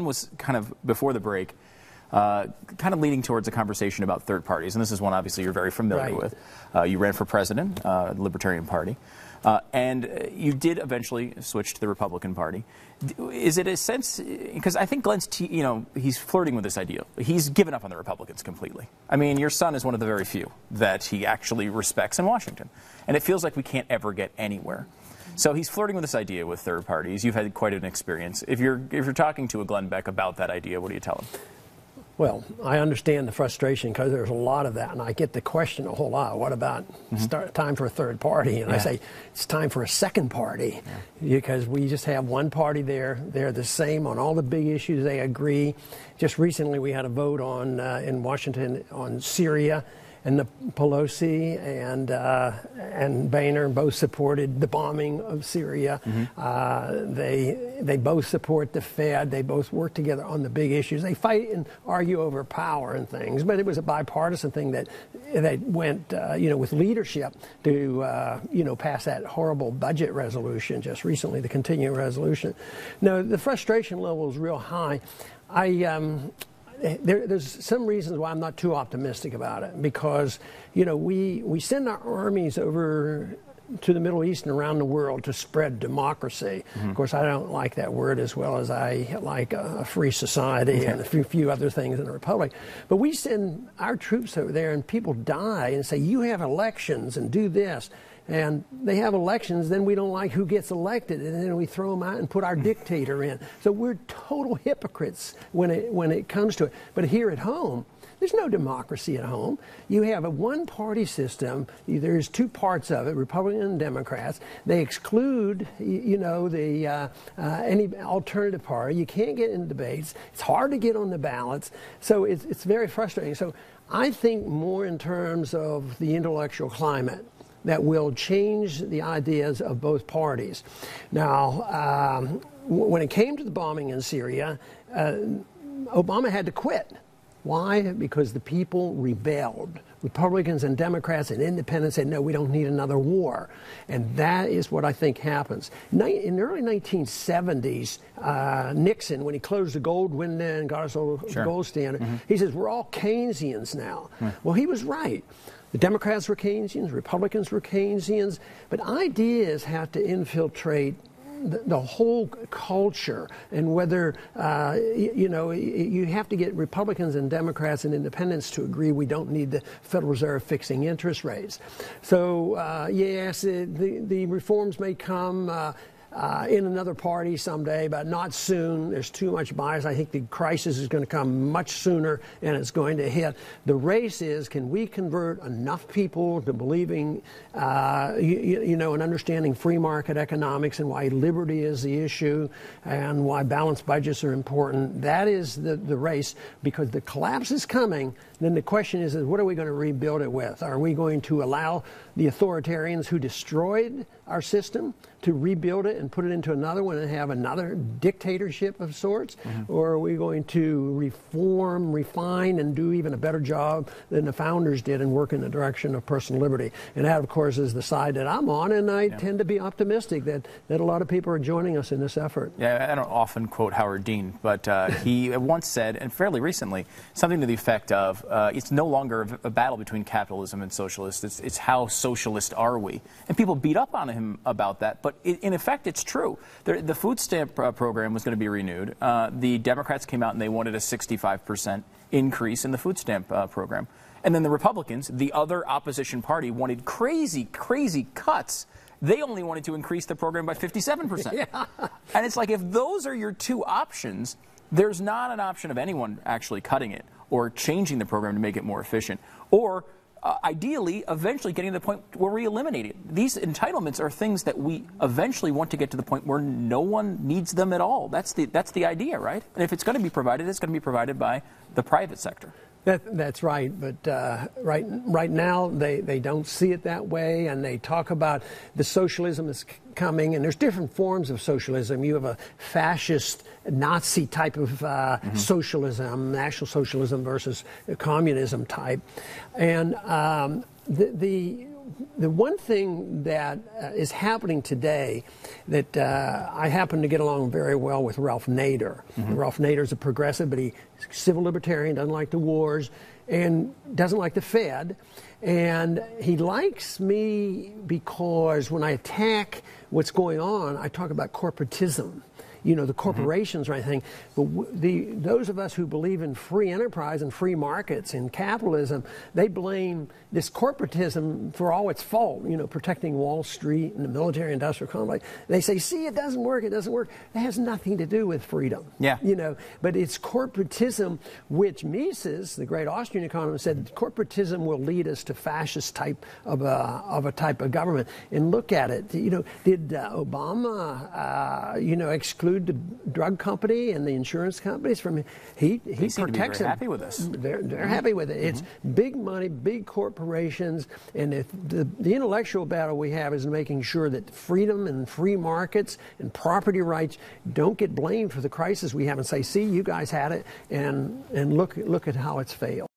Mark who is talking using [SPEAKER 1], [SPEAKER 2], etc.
[SPEAKER 1] was kind of before the break, kind of leading towards a conversation about third parties, and this is one obviously you're very familiar with. You ran for president, Libertarian Party, and you did eventually switch to the Republican Party. Is it a sense, because I think Glenn's, he's flirting with this idea. He's given up on the Republicans completely. I mean, your son is one of the very few that he actually respects in Washington, and it feels like we can't ever get anywhere. So he's flirting with this idea with third parties. You've had quite an experience. If you're talking to a Glenn Beck about that idea, what do you tell him?
[SPEAKER 2] Well, I understand the frustration because there's a lot of that, and I get the question a whole lot. What about time for a third party? And I say it's time for a second party because we just have one party there. They're the same on all the big issues. They agree. Just recently, we had a vote on in Washington on Syria. And the Pelosi and Boehner both supported the bombing of Syria. They both support the Fed. They both work together on the big issues. They fight and argue over power and things, but it was a bipartisan thing that went, with leadership to, pass that horrible budget resolution just recently, the continuing resolution. No, the frustration level is real high. There's some reasons why I'm not too optimistic about it because, we send our armies over to the Middle East and around the world to spread democracy. Of course, I don't like that word as well as I like a free society and a few other things in a republic. But we send our troops over there and people die and say, you have elections and do this. And they have elections, then we don't like who gets elected, and then we throw them out and put our dictator in. So we're total hypocrites when it comes to it. But here at home, there's no democracy at home. You have a one-party system. There's two parts of it, Republicans and Democrats. They exclude, any alternative party. You can't get in debates. It's hard to get on the ballots. So it's very frustrating. So I think more in terms of the intellectual climate that will change the ideas of both parties. Now, when it came to the bombing in Syria, Obama had to quit. Why? Because the people rebelled. Republicans and Democrats and independents said, no, we don't need another war. And that is what I think happens. In the early 1970s, Nixon, when he closed the gold window and got us a gold standard, he says, we're all Keynesians now. Well, he was right. The Democrats were Keynesians, Republicans were Keynesians, but ideas have to infiltrate the whole culture, and whether, you have to get Republicans and Democrats and independents to agree we don't need the Federal Reserve fixing interest rates. So, yes, the reforms may come in another party someday, but not soon. There's too much bias. I think the crisis is going to come much sooner, and it's going to hit. The race is, can we convert enough people to believing, and understanding free market economics and why liberty is the issue and why balanced budgets are important? That is the race, because the collapse is coming. Then the question is what are we going to rebuild it with? Are we going to allow the authoritarians who destroyed our system to rebuild it and put it into another one and have another dictatorship of sorts? Or are we going to reform, refine, and do even a better job than the founders did and work in the direction of personal liberty? And that, of course, is the side that I'm on, and I tend to be optimistic that a lot of people are joining us in this effort. Yeah,
[SPEAKER 1] I don't often quote Howard Dean, but he once said, and fairly recently, something to the effect of, it's no longer a battle between capitalism and socialists, it's how socialist are we? And people beat up on him about that, but in effect, it's true. The food stamp program was going to be renewed. The Democrats came out and they wanted a 65% increase in the food stamp program. And then the Republicans, the other opposition party, wanted crazy, crazy cuts. They only wanted to increase the program by 57%. And it's like, if those are your two options, there's not an option of anyone actually cutting it or changing the program to make it more efficient, or ideally, eventually getting to the point where we eliminate it. These entitlements are things that we eventually want to get to the point where no one needs them at all. That's the idea, right? And if it's going to be provided, it's going to be provided by the private sector.
[SPEAKER 2] That's right, but right now they don't see it that way, and they talk about the socialism that's coming, and there's different forms of socialism. You have a fascist Nazi type of socialism, National Socialism versus communism type, and the one thing that is happening today that I happen to get along very well with Ralph Nader. Ralph Nader's a progressive, but he's civil libertarian, doesn't like the wars, and doesn't like the Fed. And he likes me because when I attack what's going on, I talk about corporatism. You know, the corporations or anything. But those of us who believe in free enterprise and free markets and capitalism, they blame this corporatism for all its fault, you know, protecting Wall Street and the military-industrial complex. They say, see, it doesn't work, it doesn't work. It has nothing to do with freedom.
[SPEAKER 1] Yeah.
[SPEAKER 2] You know, but it's corporatism, which Mises, the great Austrian economist, said corporatism will lead us to fascist type of a type of government. And look at it. You know, did Obama, you know, exclude the drug company and the insurance companies from he
[SPEAKER 1] they seem
[SPEAKER 2] protects
[SPEAKER 1] to be very
[SPEAKER 2] them.
[SPEAKER 1] Happy with this.
[SPEAKER 2] They're happy with it. It's big money, big corporations, and if the intellectual battle we have is making sure that freedom and free markets and property rights don't get blamed for the crisis we have and say, see, you guys had it, and look at how it's failed.